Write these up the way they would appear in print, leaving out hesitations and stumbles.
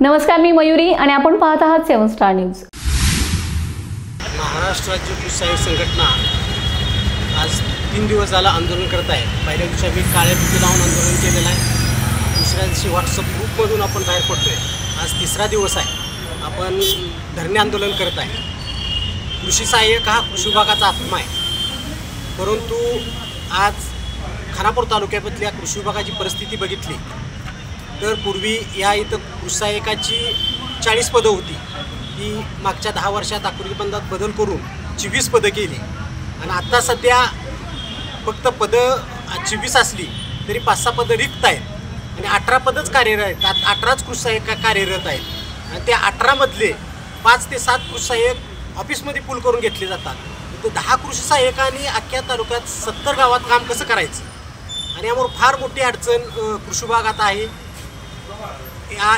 नमस्कार, मी मयुरी आणि आपण पाहत आहात 7 स्टार न्यूज। महाराष्ट्र राज्य कृषी सहाय्यक संघटना आज 3 दिवस झाला आंदोलन करत आहे। पहिल्या दिवशी आम्ही काळ्या फिती लावून आंदोलन केलेलं आहे। दुसऱ्या दिवशी व्हॉट्सअप ग्रुपमधून आपण बाहेर पडतोय। आज तिसरा दिवस आहे, आपण धरणे आंदोलन करत आहे। कृषी सहाय्यक हा कृषी विभागाचा आत्मा आहे, परंतु आज खानापूर तालुक्यातल्या कृषी विभागाची परिस्थिती बघितली तर पूर्वी या इथं कृषी सहाय्यकाची 40 पदं होती, ती मागच्या 10 वर्षात आकृती बंधात बदल करून 24 पदं केली आणि आता सध्या फक्त पदं 24 असली तरी 5-6 पदं रिक्त आहेत आणि 18 पदंच कार्यरत आहेत। 18च कृषी सहाय्यक कार्यरत आहेत आणि त्या 18मधले 5 ते 7 कृषी सहाय्यक ऑफिसमध्ये पूल करून घेतले जातात। तर 10 कृषी सहाय्यकांनी अख्ख्या तालुक्यात 70 गावात काम कसं करायचं आणि यामुळे फार मोठी अडचण कृषी विभागात आहे।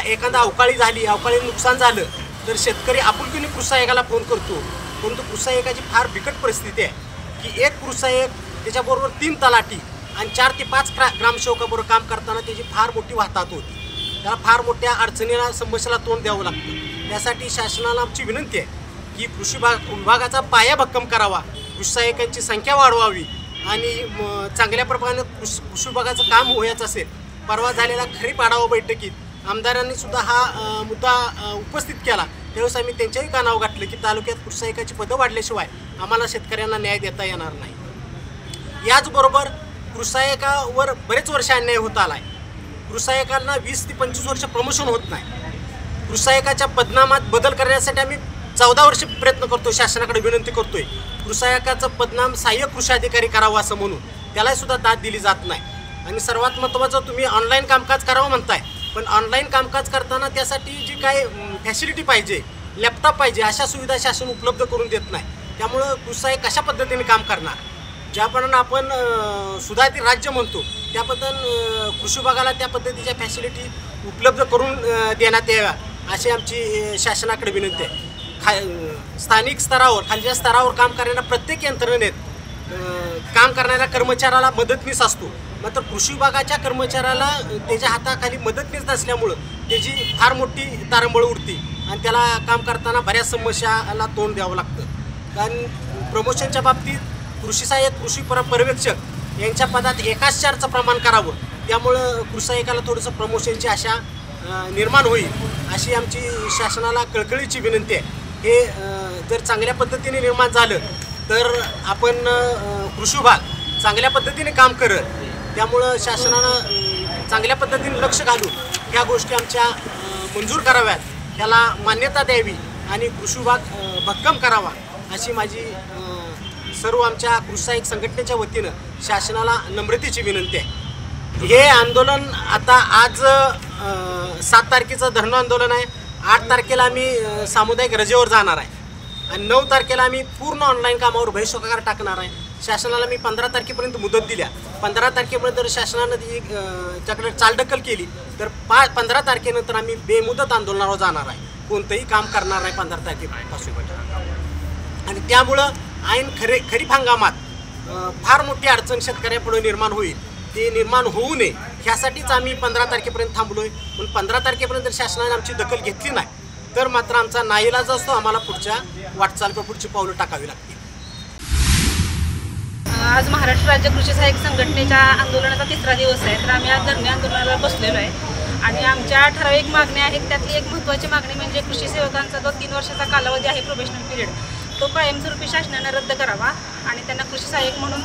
एखादा अवकाळी नुकसान झालं तर शेतकरी आपुलकीने कृषी सहाय्यकाला फोन करतो, परंतु कृषी सहाय्यकाची फार बिकट परिस्थिती आहे की एक कृषी सहाय्यक त्याच्याबरोबर 3 तलाठी आणि 4 ते 5 ग्रामसेवकाबरोबर काम करताना त्याची फार मोठी वाहतात होती। त्याला फार मोठ्या अडचणीला समस्येला तोंड द्यावं लागतं। त्यासाठी शासनाला आमची विनंती आहे की कृषी विभागाचा पाया भक्कम करावा, कृषी सहाय्यकांची संख्या वाढवावी आणि चांगल्या प्रमाणे कृषी विभागाचं काम व्हायचं असेल। परवा झालेल्या खरीप आढावा बैठकीत आमदारांनी सुद्धा हा मुद्दा उपस्थित केला, त्यावेळेस आम्ही त्यांच्याही कानावर घातलं की तालुक्यात कृषी सहाय्यकाची पदं वाढल्याशिवाय आम्हाला शेतकऱ्यांना न्याय देता येणार नाही। याचबरोबर कृषी सहाय्यकावर बरेच वर्ष अन्याय होत आला आहे। कृषी सहाय्यकांना 20 ते 25 वर्ष प्रमोशन होत नाही। कृषी सहाय्यकाच्या पदनामात बदल करण्यासाठी आम्ही 14 वर्ष प्रयत्न करतो, शासनाकडे विनंती करतोय कृषी सहाय्यकाचं पदनाम सहाय्यक कृषी अधिकारी करावं असं म्हणून, त्याला सुद्धा दाद दिली जात नाही। आणि सर्वात महत्त्वाचं, तुम्ही ऑनलाईन कामकाज करावं म्हणताय, पण ऑनलाईन कामकाज करताना त्यासाठी जी काय फॅसिलिटी पाहिजे, लॅपटॉप पाहिजे, अशा सुविधा शासन उपलब्ध करून देत नाही। त्यामुळं कृषी सहाय्यक कशा पद्धतीने काम करणार? ज्याप्रमाणे आपण सुधारित राज्य म्हणतो त्या पद्धतीनं कृषी विभागाला त्या पद्धतीच्या फॅसिलिटी उपलब्ध करून देण्यात याव्या अशी आमची शासनाकडे विनंती आहे। स्थानिक स्तरावर, खालच्या स्तरावर काम करणाऱ्या प्रत्येक यंत्रणेत काम करणाऱ्या कर्मचाऱ्याला मदतनीस असतो, मात्र कृषी विभागाच्या कर्मचाऱ्याला त्याच्या हाताखाली मदतनीस नसल्यामुळं त्याची फार मोठी तारंबळ उडती आणि त्याला काम करताना बऱ्याच समस्याला तोंड द्यावं लागतं। कारण प्रमोशनच्या बाबतीत कृषी सहाय्यक, कृषी पर्यवेक्षक यांच्या पदात 1:4चं प्रमाण करावं, त्यामुळं कृषी सहाय्यकाला थोडंसं प्रमोशनची आशा निर्माण होईल अशी आमची शासनाला कळकळीची विनंती आहे। हे जर चांगल्या पद्धतीने निर्माण झालं तर आपण कृषी विभाग चांगल्या पद्धतीने काम करत, त्यामुळं शासनानं चांगल्या पद्धतीने लक्ष घालून ह्या गोष्टी आमच्या मंजूर कराव्यात, त्याला मान्यता द्यावी आणि कृषी विभाग भक्कम करावा अशी माझी सर्व आमच्या कृषी सहाय्यक संघटनेच्या वतीनं शासनाला नम्रतेची विनंती आहे। हे आंदोलन आता आज 7 तारखेचं धरणं आंदोलन आहे। 8 तारखेला आम्ही सामुदायिक रजेवर जाणार आहे आणि 9 तारखेला आम्ही पूर्ण ऑनलाईन कामावर बहिष्कार टाकणार आहे। शासनाला मी 15 तारखेपर्यंत मुदत दिल्या। 15 तारखेपर्यंत जर शासनानं त्याच्याकडे चालढकल केली तर 15 तारखेनंतर आम्ही बेमुदत आंदोलनावर जाणार आहे, कोणतंही काम करणार नाही 15 तारखेपासून। आणि त्यामुळं ऐन खरीप हंगामात फार मोठी अडचण शेतकऱ्यापुढे निर्माण होईल, ते निर्माण होऊ नये ह्यासाठीच आम्ही 15 तारखेपर्यंत थांबलोय। पण 15 तारखेपर्यंत जर शासनाने आमची दखल घेतली नाही तर मात्र आमचा नाईलाज असतो, आम्हाला पुढच्या वाटचाल पुढची पावलं टाकावी लागतील। आज महाराष्ट्र राज्य कृषी सहाय्यक संघटनेच्या आंदोलनाचा 3रा दिवस आहे, तर आम्ही आज धरणे आंदोलनाला बसलेलो आहे आणि आमच्या ठराविक मागण्या आहेत। त्यातली एक महत्त्वाची मागणी म्हणजे कृषी सेवकांचा जो 3 वर्षाचा कालावधी आहे, प्रोबेशनल पिरियड, तो कायमस्वरूपी शासनानं रद्द करावा आणि त्यांना कृषी सहाय्यक म्हणून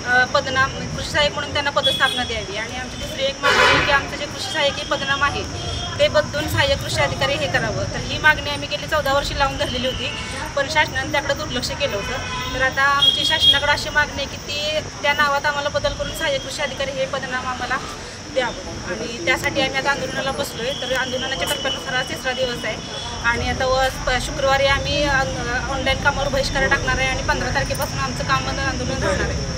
कृषी सहाय्यक म्हणून त्यांना पदस्थापना द्यावी। आणि आमची दुसरी एक मागणी आहे की आमचं जे कृषी सहाय्यकी पदनाम आहे ते बदलून सहाय्यक कृषी अधिकारी हे करावं। तर ही मागणी आम्ही गेली 14 वर्षी लावून धरलेली होती, पण शासनाने त्याकडे दुर्लक्ष केलं होतं। तर आता आमची शासनाकडे अशी मागणी आहे की त्या नावात आम्हाला बदल करून सहाय्यक कृषी अधिकारी हे पदनाम आम्हाला द्यावं आणि त्यासाठी आम्ही आता आंदोलनाला बसलोय। तर आंदोलनाच्या टप्प्यानुसार आज 3रा दिवस आहे आणि आता शुक्रवारी आम्ही ऑनलाईन कामावर बहिष्कार टाकणार आहे आणि 15 तारखेपासून आमचं काम बंद आंदोलन राहणार आहे।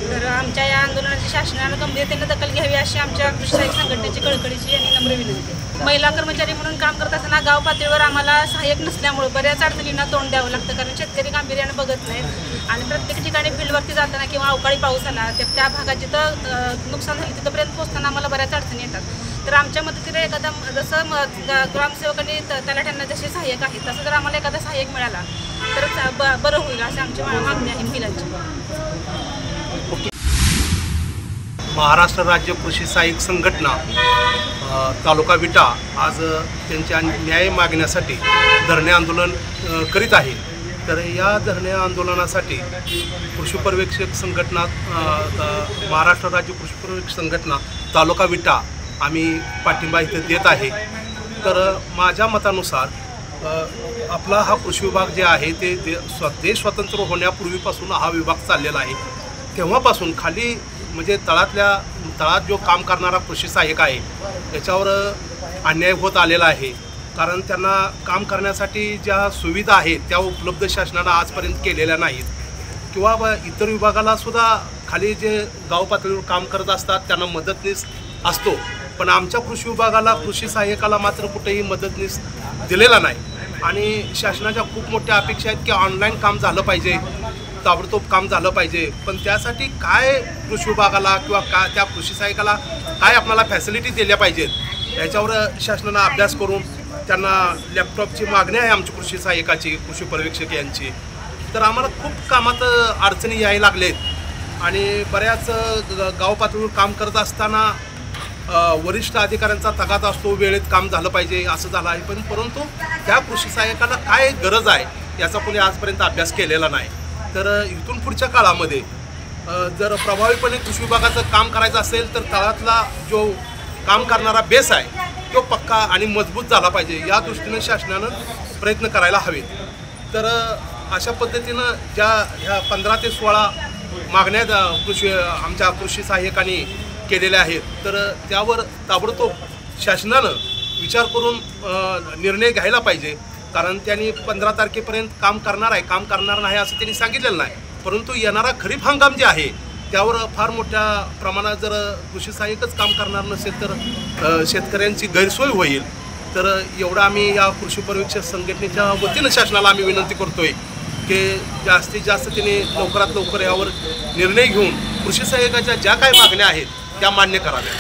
तर आमच्या या आंदोलनाची शासनानं गंभीरतेने दखल घ्यावी अशी आमच्या कृषी सहाय्यक संघटनेची कळकळीची आणि नम्र विनंती। महिला कर्मचारी म्हणून काम करत असताना गाव पातळीवर आम्हाला सहाय्यक नसल्यामुळे बऱ्याच अडचणींना तोंड द्यावं लागतं, कारण शेतकरी गांभीर्याने बघत नाहीत आणि प्रत्येक ठिकाणी फील्डवरती जाताना किंवा अवकाळी पाऊस आला त्या भागात जिथं नुकसान झालं तिथंपर्यंत पोहोचताना आम्हाला बऱ्याच अडचणी येतात। तर आमच्या मदतीने एखादा जसं ग्रामसेवकांनी तलाठ्यांना जसे सहाय्यक आहेत तसं जर आम्हाला एखादा सहाय्यक मिळाला तर बरं होईल अशी आमची मागणी आहे महिलांची. महाराष्ट्र राज्य कृषी सहाय्यक संघटना तालुका विटा आज त्यांच्या न्याय मागण्यासाठी धरणे आंदोलन करीत आहे. तर या धरणे आंदोलनासाठी कृषी पर्यवेक्षक संघटना महाराष्ट्र राज्य कृषी पर्यवेक्षक संघटना तालुका विटा आम्ही पाठिंबा इथे देत आहे. तर माझ्या मतानुसार आपला हा कृषी विभाग जे आहे ते देश स्वतंत्र होण्यापूर्वीपासून हा विभाग चाललेला आहे. तेव्हापासून खाली म्हणजे तळात जो काम करणारा कृषी सहाय्यक आहे त्याच्यावर अन्याय होत आलेला आहे. कारण त्यांना काम करण्यासाठी ज्या सुविधा आहेत त्या उपलब्ध शासनानं आजपर्यंत केलेल्या नाहीत किंवा इतर विभागाला सुद्धा खाली जे गाव पातळीवर काम करत असतात त्यांना मदतनीस असतो, पण आमच्या कृषी विभागाला कृषी सहाय्यकाला मात्र कुठेही मदतनीस दिलेला नाही. आणि शासनाच्या खूप मोठ्या अपेक्षा आहेत की ऑनलाईन काम झालं पाहिजे, ताबडतोब काम झालं पाहिजे. पण त्यासाठी काय कृषी विभागाला किंवा त्या कृषी सहाय्यकाला काय आपल्याला फॅसिलिटी दिल्या पाहिजेत याच्यावर शासनानं अभ्यास करून त्यांना लॅपटॉपची मागणी आहे आमची कृषी सहाय्यकाची, कृषी पर्यवेक्षक यांची. तर आम्हाला खूप कामात अडचणी यायला लागलेत आणि बऱ्याच गाव पातळीवर काम करत असताना वरिष्ठ अधिकाऱ्यांचा तगादा असतो, वेळेत काम झालं पाहिजे असं झालं आहे. परंतु त्या कृषी सहाय्यकाला काय गरज आहे याचा कोणी आजपर्यंत अभ्यास केलेला नाही. तर इथून पुढच्या काळामध्ये जर प्रभावीपणे कृषी विभागाचं काम करायचं असेल तर तळातला जो काम करणारा बेस आहे तो पक्का आणि मजबूत झाला पाहिजे, या दृष्टीने शासनानं प्रयत्न करायला हवेत. तर अशा पद्धतीनं ह्या 15 ते 16 मागण्या आमच्या कृषी सहाय्यकांनी केलेल्या आहेत. तर त्यावर ताबडतोब शासनानं विचार करून निर्णय घ्यायला पाहिजे. कारण त्यांनी 15 तारखेपर्यंत काम करणार आहे, काम करणार नाही असं त्यांनी सांगितलेलं नाही. परंतु येणारा खरीप हंगाम जे आहे त्यावर फार मोठ्या प्रमाणात जर कृषी सहाय्यकच काम करणार नसेल तर शेतकऱ्यांची गैरसोय होईल. तर एवढं आम्ही या कृषी पर्यवेक्षक संघटनेच्या वतीनं शासनाला आम्ही विनंती करतोय की जास्तीत जास्त त्यांनी लवकरात लवकर यावर निर्णय घेऊन कृषी सहाय्यकाच्या ज्या काही मागण्या आहेत त्या मान्य कराव्या.